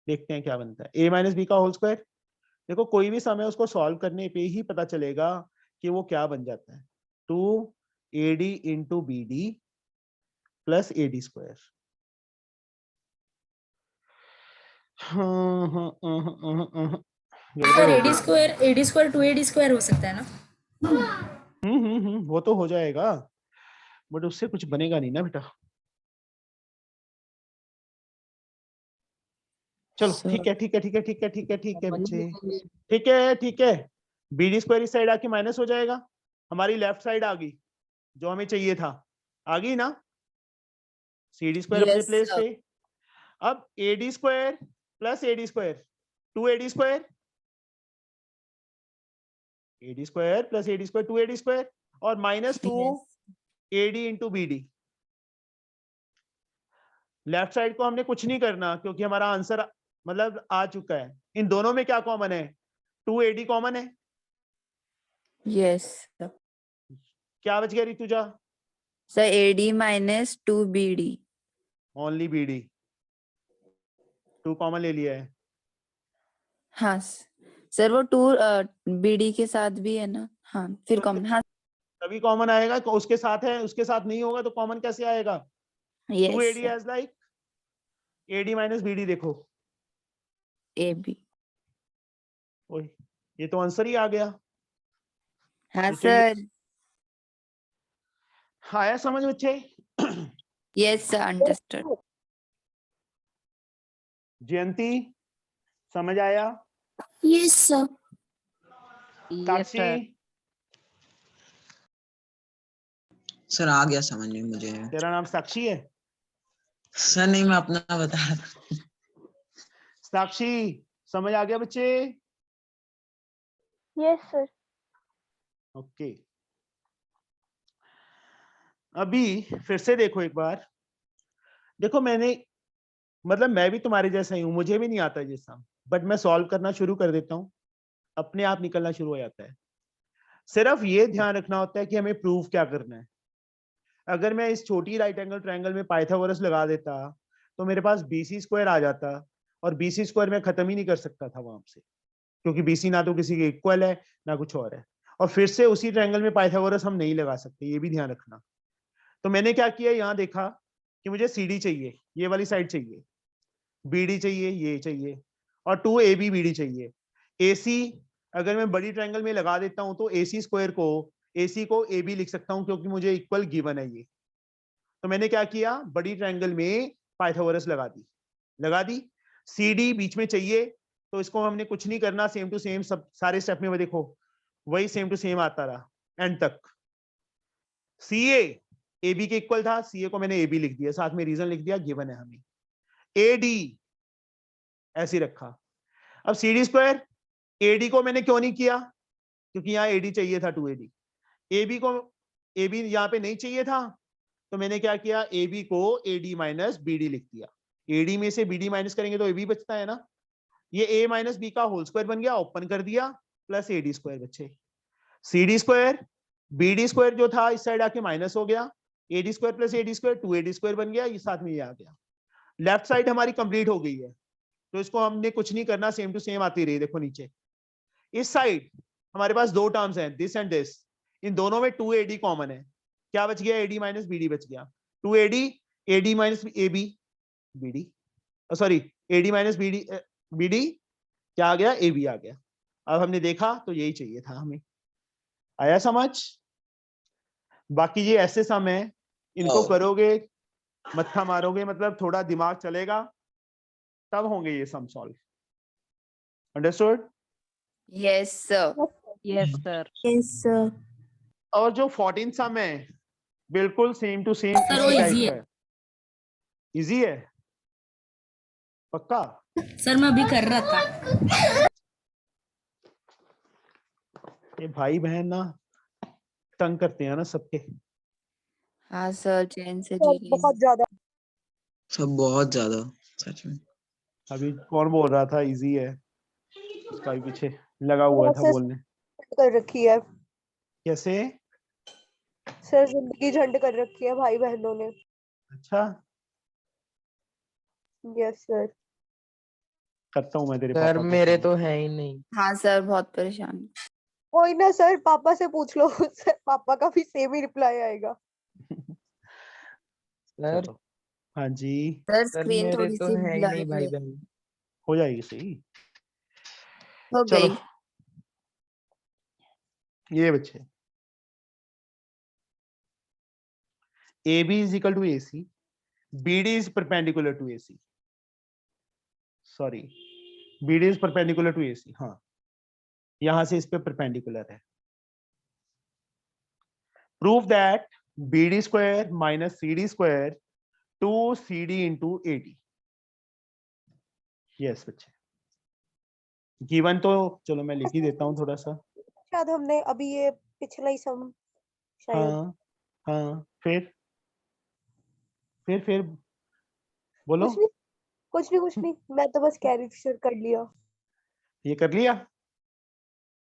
देखते हैं क्या बनता है, A माइनस बी का होल स्क्वायर। देखो कोई भी समय उसको सॉल्व करने पे ही पता चलेगा कि वो क्या बन जाता है, 2AD into BD plus AD square. गड़बड़ हो गई। एडी स्क्वायर 2AD स्क्वायर हो सकता है ना? वो तो हो जाएगा, बट उससे कुछ बनेगा नहीं ना बेटा। चलो ठीक है ठीक है ठीक है ठीक है ठीक है ठीक है बच्चे, ठीक है ठीक है। BD स्क्वायर इस साइड आके माइनस हो जाएगा, हमारी लेफ्ट साइड आ गई जो हमें चाहिए था, आ गई ना। CD स्क्वायर अपने प्लेस पे। अब AD square plus AD square 2AD square, AD square plus AD square 2AD square और minus 2AD into BD। Left side को हमने कुछ नहीं करना क्योंकि हमारा आंसर मतलब आ चुका है। इन दोनों में क्या कॉमन है? 2AD कॉमन है। यस क्या बच गया Rutuja? Sir AD minus 2BD। Only BD, 2 common ले लिया है। हाँ सर वो 2 BD के साथ भी है ना। हाँ फिर कॉमन। हाँ तभी कॉमन आएगा, उसके साथ है उसके साथ नहीं होगा तो कॉमन कैसे आएगा? 2AD as like AD minus BD। देखो AB। ओए ये तो आंसर ही आ गया। हाँ ये तो ये सर। आया समझ बच्चे? Yes sir understood. जयंती समझ आया? Yes sir. साक्षी सर आ गया समझ में मुझे। तेरा नाम साक्षी है? सर नहीं, मैं अपना बता रहा था। साक्षी समझ आ गया बच्चे? Yes sir. ओके अभी फिर से देखो एक बार। देखो मैंने मतलब मैं भी तुम्हारे जैसा ही हूं, मुझे भी नहीं आता ये सम, बट मैं सॉल्व करना शुरू कर देता हूं, अपने आप निकलना शुरू हो जाता है। सिर्फ ये ध्यान रखना होता है कि हमें प्रूफ क्या करना है। अगर मैं इस छोटी राइट एंगल ट्रायंगल में पाइथागोरस लगा देता तो मेरे पास BC स्क्वायर आ जाता, और BC स्क्वायर मैं खत्म ही नहीं कर सकता था वहां से, क्योंकि BC ना तो किसी के इक्वल है ना कुछ और है। और फिर से उसी ट्रायंगल में पाइथागोरस हम नहीं लगा सकते, ये भी ध्यान रखना। तो मैंने क्या किया, यहाँ देखा कि मुझे CD चाहिए, ये वाली साइड चाहिए, BD चाहिए, ये चाहिए, और 2AB BD चाहिए। AC अगर मैं बड़ी ट्रायंगल में लगा देता हूं तो AC स्क्वायर को AC को AB लिख सकता हूं क्योंकि मुझे इक्वल गिवन है ये। तो मैंने क्या किया, बड़ी ट्रायंगल में पाइथागोरस लगा दी। CD बीच में चाहिए तो इसको हमने कुछ नहीं करना, सेम टू सेम सब सारे स्टेप में देखो वही सेम टू सेम आता रहा एंड तक। CA AB के इक्वल था, CA को मैंने AB लिख दिया, साथ में रीजन लिख दिया, गिवन है हमें। AD ऐसे रखा। अब CD स्क्वायर AD को मैंने क्यों नहीं किया, क्योंकि यहाँ AD चाहिए था 2AD। AB को AB यहाँ पे नहीं चाहिए था तो मैंने क्या किया, AB को AD माइनस BD लिख दिया। AD में से BD माइनस करेंगे तो AB बचता है ना, ये A माइनस B का होल स्क्वायर बन गया, ओपन कर दिया, प्लस AD स्क्वायर बचे। CD स्क्वायर BD स्क्वायर जो था इस साइड आके माइनस हो गया, AD square plus AD square 2AD square बन गया, ये साथ में ये आ गया। लेफ्ट साइड हमारी कंप्लीट हो गई है, तो इसको हमने कुछ नहीं करना, सेम टू सेम आती रही। देखो नीचे इस साइड हमारे पास दो टर्म्स हैं, दिस एंड दिस, इन दोनों में 2AD कॉमन है। क्या बच गया, AD माइनस BD बच गया। 2AD AD minus AB BD, sorry AD minus BD क्या आ गया, AB आ गया। अब हमने देखा तो यही चाहिए था हमें। आया समझ? बाकी ये ऐसे सम है, इनको करोगे मत्था मारोगे, मतलब थोड़ा दिमाग चलेगा तब होंगे ये sum solve. Understood? Yes sir. Yes sir. Yes sir. और जो 14 सम है बिल्कुल सेम टू सेम सर वो इसी इजी टाइप है। है। इजी है पक्का? सर मैं अभी कर रहा था। ये भाई बहन ना तंग करते हैं ना सबके। हाँ सर चैन से सर जी बहुत ज्यादा। सब बहुत ज्यादा सच में। अभी कौन बोल रहा था इजी है, उसका भी पीछे लगा हुआ था बोलने। कर रखी है कैसे? सर, जिंदगी झंड कर रखी है भाई बहनों ने। अच्छा यस सर। करता हूँ मैं तेरे सर पापा को मेरे फोन। तो है ही नहीं। हाँ सर बहुत परेशान हूँ। कोई ना सर, पापा से पूछ लो सर, पापा का भी सेम ही रिप्लाई आएगा। सर चलो हाँ जी, सर सर स्क्रीन मेरे थोड़ी तो सी है ही नहीं ब्लर भाई है। बहन। हो जाएगी सही। हो चलो गई। ये बच्चे AB is equal to AC, BD is perpendicular to AC. Sorry, BD is perpendicular to AC. हाँ, यहां से इस पे perpendicular है. Prove that BD square minus CD square 2CD into AD. Yes बच्चे. गिवन तो चलो मैं लिख ही देता हूँ थोड़ा सा. शायद हमने अभी ये पिछला ही सम शायद हाँ हाँ, फिर बोलो. कुछ नहीं मैं तो बस कैरिक्चर कर लिया. ये कर लिया.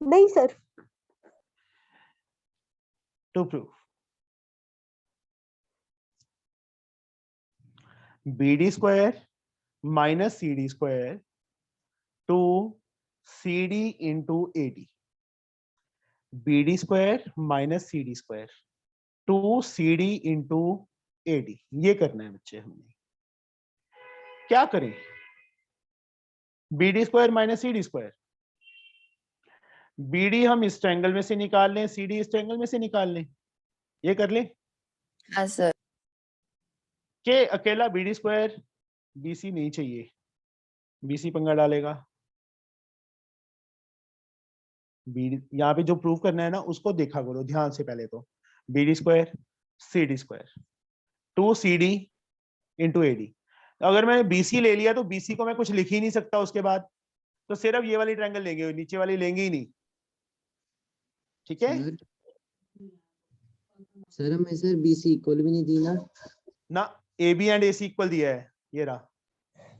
नहीं sir. To prove BD square minus CD square to CD into AD. BD square minus CD square to CD into AD. ये करना है बच्चे हमने. क्या करें? BD square minus CD square. BD हम इस ट्रायंगल में से निकाल लें, CD इस ट्रायंगल में से निकाल लें. ये कर लें. हाँ सर। के अकेला BD स्क्वायर BC नहीं चाहिए. BC पंगा डालेगा. BD यहाँ पे जो प्रूव करना है ना उसको देखा करो ध्यान से. पहले तो BD square CD square 2CD into AD. अगर मैंने BC ले लिया तो BC को मैं कुछ लिख ही नहीं सकता उसके बाद. तो सिर्फ ये वाली ट्रायंगल लेंगे, नीचे वाली लेंगे ही नहीं. ठीक है सर हमें सर BC इक्वल भी नहीं दी ना. AB एंड AC इक्वल दिया है. ये रहा.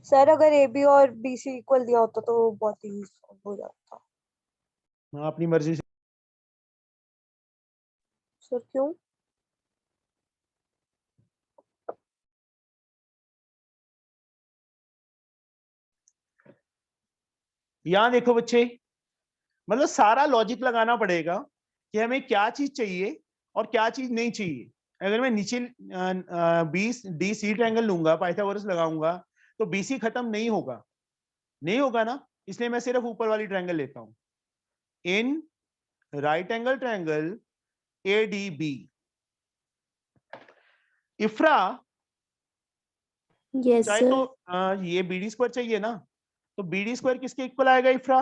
सर अगर AB और BC इक्वल दिया होता तो बहुत ही हो जाता. हाँ, अपनी मर्जी से. सर क्यों? यहां देखो बच्चे, मतलब सारा लॉजिक लगाना पड़ेगा कि हमें क्या चीज चाहिए और क्या चीज नहीं चाहिए. अगर मैं नीचे BC ट्रायंगल लूंगा, पाइथागोरस लगाऊंगा तो BC खत्म नहीं होगा ना. इसलिए मैं सिर्फ ऊपर वाली ट्रायंगल लेता हूं. इन right angle triangle ADB, इफ्रा yes चाहे सर. तो ये BD स्क्वायर चाहिए ना, तो BD स्क्वायर किसके इक्वल आएगा Ifra?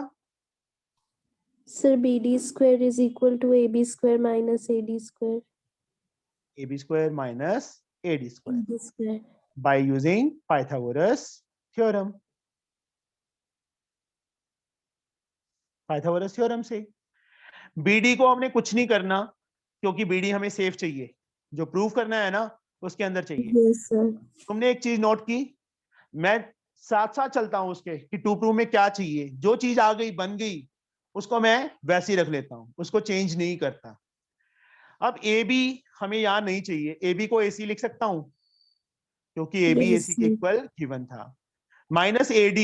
Sir BD square is equal to AB square minus AD square. AB square minus AD square AD square. by using Pythagoras theorem. Pythagoras theorem से. BD को हमने कुछ नहीं करना क्योंकि BD हमें सेफ चाहिए. जो प्रूव करना है ना उसके अंदर चाहिए. Yes sir. तुमने एक चीज नोट की, मैं साथ साथ चलता हूं उसके कि टू प्रूव में क्या चाहिए. जो चीज आ गई बन गई उसको मैं वैसे ही रख लेता हूं, उसको चेंज नहीं करता. अब AB हमें यहां नहीं चाहिए. AB को AC लिख सकता हूं क्योंकि AB Yes, AC के इक्वल गिवन था. माइनस AD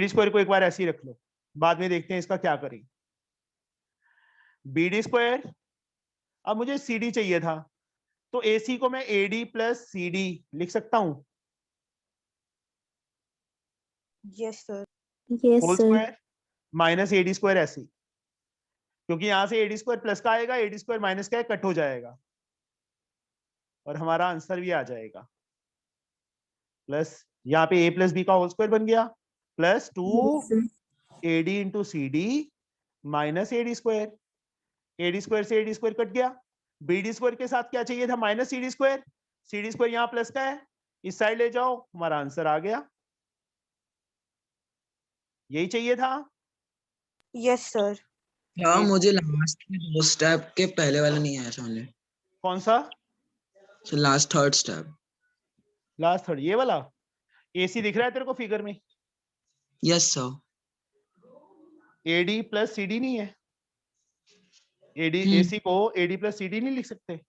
स्क्वायर को एक बार ऐसे ही रख लो, बाद में देखते हैं इसका क्या करें. BD स्क्वायर, अब मुझे CD चाहिए था तो AC को मैं AD प्लस CD लिख सकता हूं. Yes sir. Yes whole sir. Square minus AD square ऐसे, क्योंकि यहां से AD स्क्वायर प्लस का आएगा, AD स्क्वायर माइनस का है, कट हो जाएगा और हमारा आंसर भी आ जाएगा. प्लस यहाँ पे A प्लस B का होल स्क्वायर बन गया, plus 2AD into CD minus AD square. AD square से AD स्क्वायर कट गया. BD स्क्वायर के साथ क्या चाहिए था? Minus CD square. CD square यहाँ प्लस का है, इस साइड ले जाओ, हमारा आंसर आ गया. यही चाहिए था. Yes sir. हाँ मुझे लास्ट दो स्टेप के पहले वाला नहीं आया समझ. कौन सा? Last third step. Last third, ये वाला. AC दिख रहा है तेरे को फिगर में? Yes sir. AD plus CD नहीं है. AC को AD प्लस CD नहीं लिख सकते?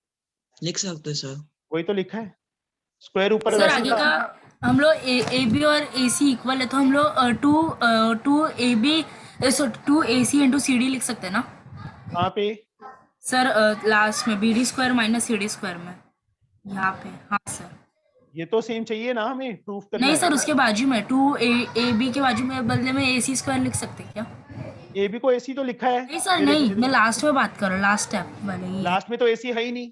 लिख सकते सर. वही तो लिखा है. स्क्वायर ऊपर सर वैसे आगे था. का हम लोग AB और AC इक्वल है तो हम लोग 2 AC इंटू CD लिख सकते हैं ना? कहाँ पे? सर लास्ट में BD square minus CD square में, यहाँ पे. हाँ सर. ये तो सेम चाहिए ना, हमें प्रूफ करना नहीं है। सर, उसके बाजू में 2ab के बाजू में बदले में ac स्क्वायर लिख सकते हैं क्या? AB को AC तो लिखा है। नहीं सर, नहीं, मैं लास्ट में बात कर रहा हूँ, लास्ट स्टेप वाले ये। लास्ट में तो AC है ही नहीं।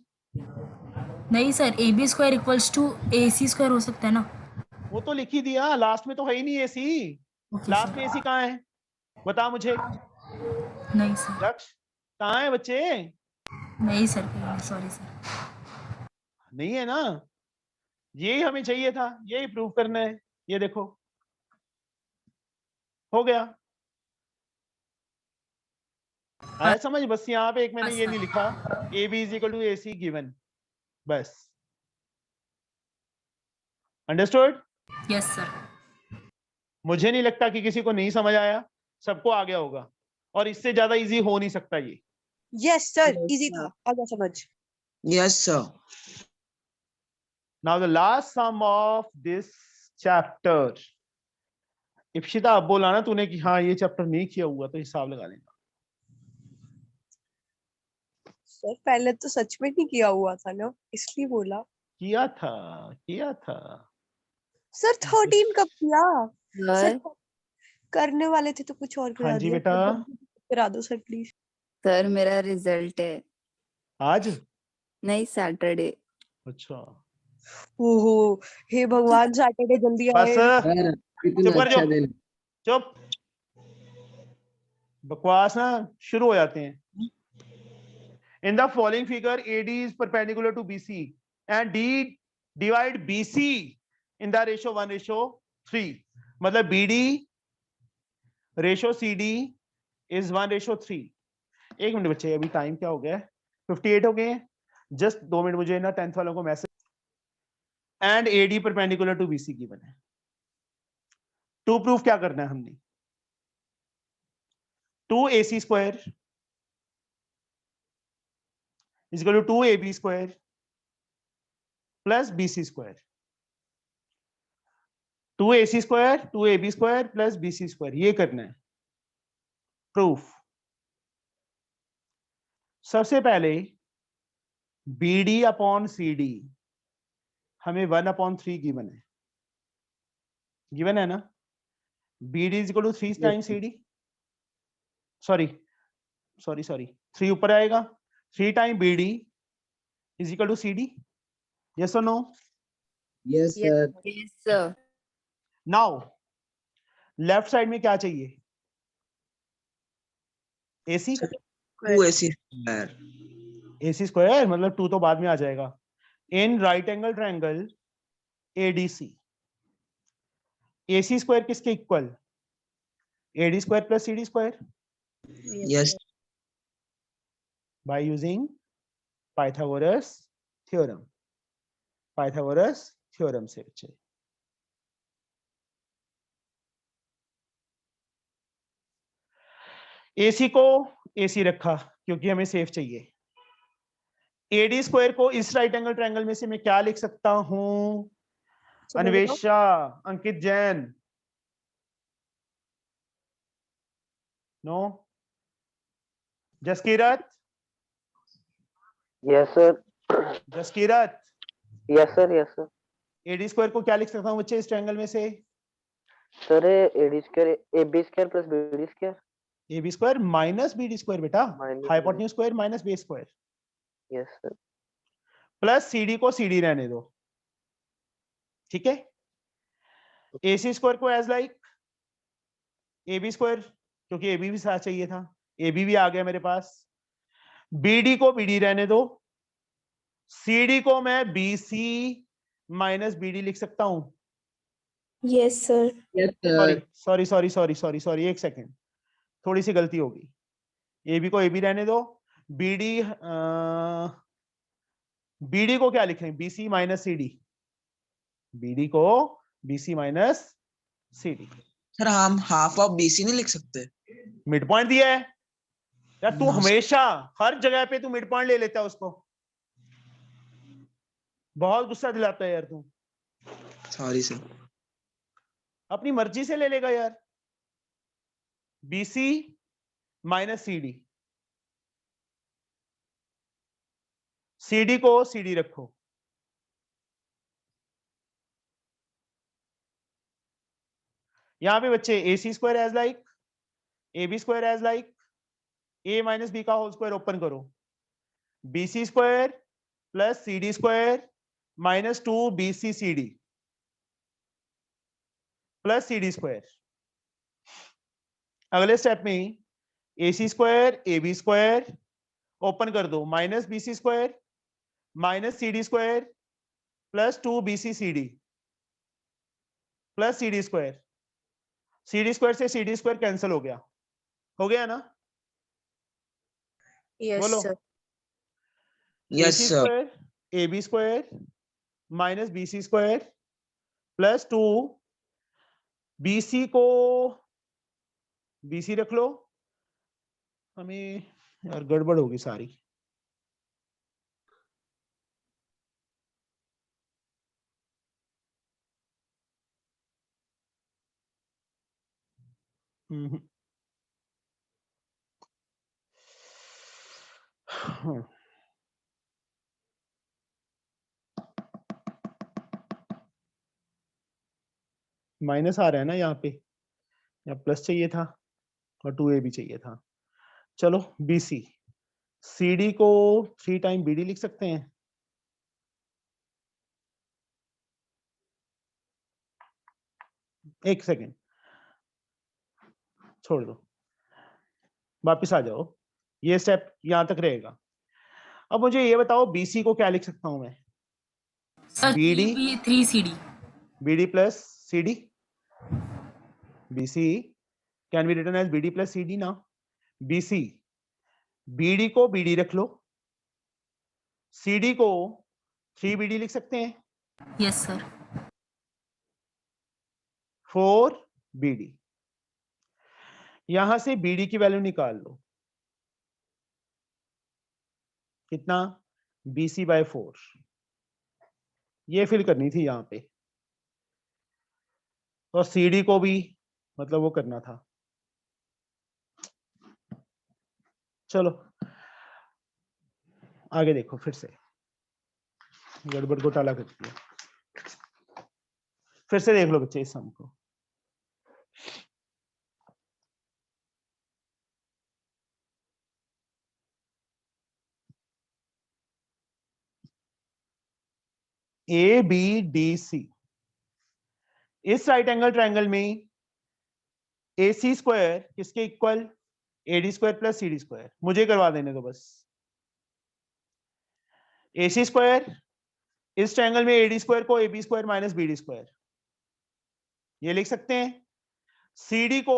नहीं sir, ab square equals to ac square हो सकता है ना? वो तो लिख ही दिया, लास्ट में तो है ही नहीं AC। लास्ट में AC कहाँ है, बता मुझे। नहीं सर। लक्ष्य कहाँ है बच्चे? नहीं सर, सॉरी सर। नहीं है ना, यही हमें चाहिए था, यही प्रूव करना है। ये देखो हो गया, आया समझ? बस यहाँ पे एक मैंने ये नहीं लिखा, AB is equal to AC given, बस। अंडरस्टूड? Yes sir. मुझे नहीं लगता कि किसी को नहीं समझ आया, सबको आ गया होगा, और इससे ज्यादा इजी हो नहीं सकता ये। यस सर, इजी था, आ गया समझ। Yes sir. Now the last sum of this chapter. Ipshita अब बोला ना तूने कि हाँ ये चैप्टर नहीं किया हुआ तो हिसाब लगा लेना। सर पहले तो सच में नहीं किया हुआ था ना, इसलिए बोला। किया था सर 13 कब किया? सर करने वाले थे तो कुछ और करा हाँ जी दिया। बेटा। करा दो सर प्लीज। सर मेरा रिजल्ट है आज, नहीं सैटरडे। अच्छा ओहो हे भगवान, सैटरडे जल्दी आए। सर चुप कर अच्छा जाओ, दिन। चुप, बकवास ना शुरू हो जाते हैं। In the following figure AD is perpendicular to BC and D divide BC in the ratio 1:3, मतलब BD रेशो CD is 1:3। एक मिनट बच्चे, अभी टाइम क्या हो गया है? 58 हो गए हैं। जस्ट 2 मिनट, मुझे ना 10th वालों को message. And AD perpendicular to BC given है। टू प्रूफ क्या करना है हमने? 2AC square is equal to 2AB square plus BC square. 2AC square 2AB square plus BC square, ये करना है प्रूफ। सबसे पहले BD अपॉन CD हमें 1/3 गिवन है, गिवन है ना। BD is equal to 3 times CD, sorry 3 ऊपर आएगा, 3 time BD is equal to CD। Yes और no? Yes sir. Yes sir. Now left side में क्या चाहिए? AC 2AC square. AC square मतलब 2 तो बाद में आ जाएगा। In right angle triangle ADC AC square किसके equal? AD square plus CD square, yes by using Pythagoras theorem। Pythagoras theorem से बच्चे। AC को AC रखा क्योंकि हमें सेफ चाहिए। AD स्क्वायर को इस राइट एंगल ट्रायंगल में से मैं क्या लिख सकता हूं? Anvesha, Ankit Jain, no, Jaskirat, yes sir. Jaskirat, yes sir. Yes sir. AD square को क्या लिख सकता हूं बच्चे इस ट्रायंगल में से? Sir AD square AB square plus BD square. AB square minus BD square बेटा, hypotenuse square minus base square, yes sir. Plus CD को CD रहने दो, ठीक है। AC स्क्वायर को एज लाइक AB स्क्वायर, क्योंकि AB भी साथ चाहिए था, AB भी आ गया मेरे पास। BD को BD रहने दो, CD को मैं BC माइनस BD लिख सकता हूं। Yes sir. Yes sir. Sorry एक सेकेंड, थोड़ी सी गलती होगी। AB को AB रहने दो, BD को क्या लिखें? BC माइनस CD, BD को BC माइनस CD। सर हम हाफ ऑफ BC नहीं लिख सकते? मिड पॉइंट दिया है यार, तू हमेशा हर जगह पे तू मिड पॉइंट ले लेता है उसको, बहुत गुस्सा दिलाता है यार तू। Sorry sir. अपनी मर्जी से ले लेगा यार। BC माइनस CD, CD को CD रखो, यहाँ पे बच्चे A C square as like A B square as like A minus B का होल स्क्वायर ओपन करो, B C square plus C D square minus 2 B C C D plus C D square. अगले स्टेप में A C square A B square open कर दो, minus B C square minus C D square plus 2 B C C D plus C D square. C D square से सी डी स्क्वायर कैंसिल हो गया ना? यस बोलो। Sir. Yes AC sir. Square A B square minus B C square plus 2 B C को बी सी रख लो, हमें यार गड़बड़ होगी सारी। हाँ। माइनस आ रहा है ना यहाँ पे, या प्लस चाहिए था और 2a भी चाहिए था। चलो बी सी, सी डी को 3 टाइम बी डी लिख सकते हैं। एक सेकेंड छोड़ दो, वापिस आ जाओ, ये स्टेप यहां तक रहेगा। अब मुझे ये बताओ बीसी को क्या लिख सकता हूं मैं? B D 3 CD। B D plus C D, BC can be written as B D plus C D ना। बीसी बी डी को बी डी रख लो, सी डी को 3 बी डी लिख सकते हैं। Yes sir. 4 बी डी, यहां से बी डी की वैल्यू निकाल लो, कितना? BC बाय 4, ये फिल करनी थी यहां पे, और CD को भी मतलब वो करना था। चलो आगे देखो, फिर से गड़बड़ घोटाला कर दिया। फिर से देख लो बच्चे इस सम को। ए बी डी सी, इस राइट एंगल ट्रायंगल में ए सी स्क्वायर किसके equal? A D square plus C D square. मुझे करवा देने दो बस। ए सी स्क्वायर, इस ट्रायंगल में ए डी स्क्वायर को A B square minus B D square, ये लिख सकते हैं। सी डी को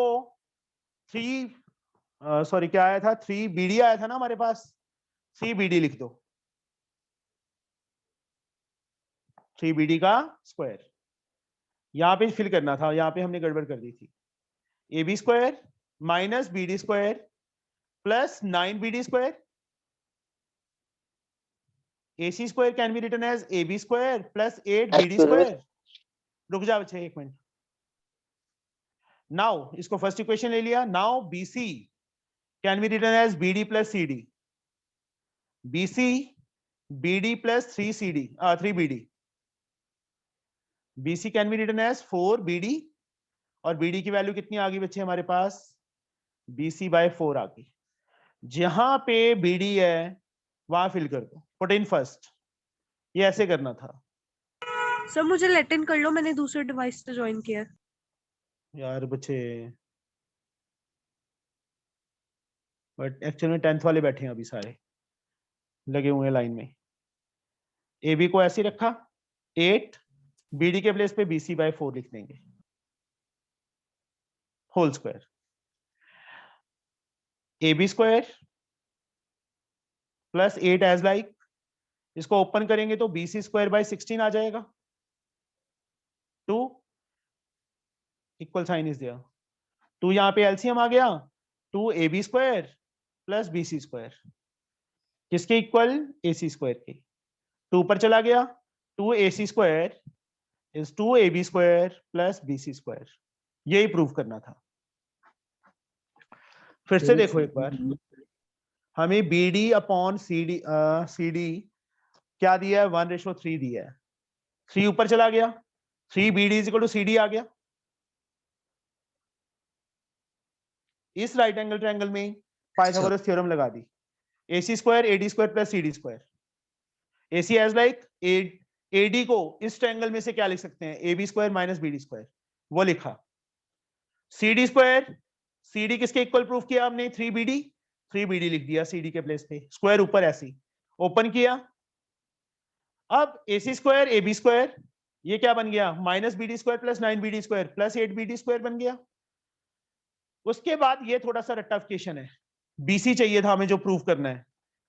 3 सॉरी क्या आया था? 3 बी डी आया था ना हमारे पास, 3 बी डी लिख दो, 3 बी डी का स्क्वायर। यहां पे फिल करना था, यहां पे हमने गड़बड़ कर दी थी। A B square minus B D square plus 9 B D square. A C square can be written as A B square plus 8 B D square. रुक जा बच्चे एक मिनट। नाउ इसको फर्स्ट इक्वेशन ले लिया। Now B C can be written as B D plus C D, B C B D plus 3 C D 3 B D. BC can be written as 4 BD, और BD की वैल्यू कितनी आ गई बच्चे हमारे पास? BC बाय 4 आ गई। जहां पे BD है वहां फिल कर दो, पुट इन फर्स्ट। ये ऐसे करना था। सर मुझे लेट इन कर लो, मैंने दूसरे डिवाइस से ज्वाइन किया। यार बच्चे बट एक्चुअली में 10th वाले बैठे हैं अभी, सारे लगे हुए हैं लाइन में। AB को ऐसे रखा 8, BD के प्लेस पे BC बाय 4 लिख देंगे, whole square. AB square plus 8 as like, इसको ओपन करेंगे तो BC स्क्वायर बाय 16 आ जाएगा। 2 इक्वल साइन इज देयर, 2 यहाँ पे एलसीएम आ गया, 2 AB square plus BC square किसके इक्वल? AC स्क्वायर के। 2 ऊपर चला गया, 2 AC square is 2 AB square plus BC square। यही प्रूव करना था। फिर से देखो एक बार, हमें BD अपॉन CD क्या दिया है? 1:3 दिया है। 3 ऊपर चला गया, 3 BD is equal to CD आ गया। इस राइट एंगल ट्रायंगल में पाइथागोरस थ्योरम लगा दी, AC square AD square plus CD square. AC as like AD को इस ट्रायंगल में से क्या लिख सकते हैं, AB square minus BD square, वो लिखा। CD स्क्वायर, CD किसके इक्वल प्रूफ किया हमने, 3BD लिख दिया CD के प्लेस पे, स्क्वायर ऊपर ऐसे ओपन किया। अब AC स्क्वायर AB स्क्वायर ये क्या बन गया, minus BD square plus 9BD square plus 8BD square बन गया। उसके बाद ये थोड़ा सा रट्टाफिकेशन है, BC चाहिए था हमें जो प्रूफ करना है,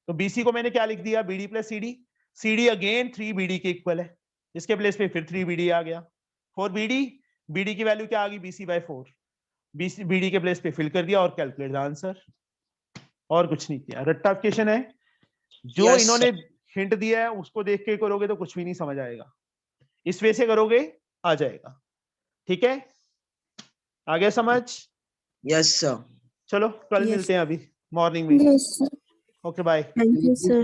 तो BC को मैंने क्या लिख दिया, BD plus CD, CD again 3BD के इक्वल है, इसके प्लेस पे फिर 3BD आ गया। 4BD, BD की वैल्यू क्या आ गई, BC/4, BD के प्लेस पे फिल कर दिया और कैलकुलेट द आंसर, और कुछ नहीं किया। रट्टाफिकेशन है, जो इन्होंने हिंट दिया है उसको देख के करोगे तो कुछ भी नहीं समझ आएगा, इस वे से करोगे आ जाएगा। ठीक है, आ गया समझ? Yes sir. चलो कल Yes. मिलते हैं, अभी मॉर्निंग में। Yes, sir. Okay bye. Thank you, sir.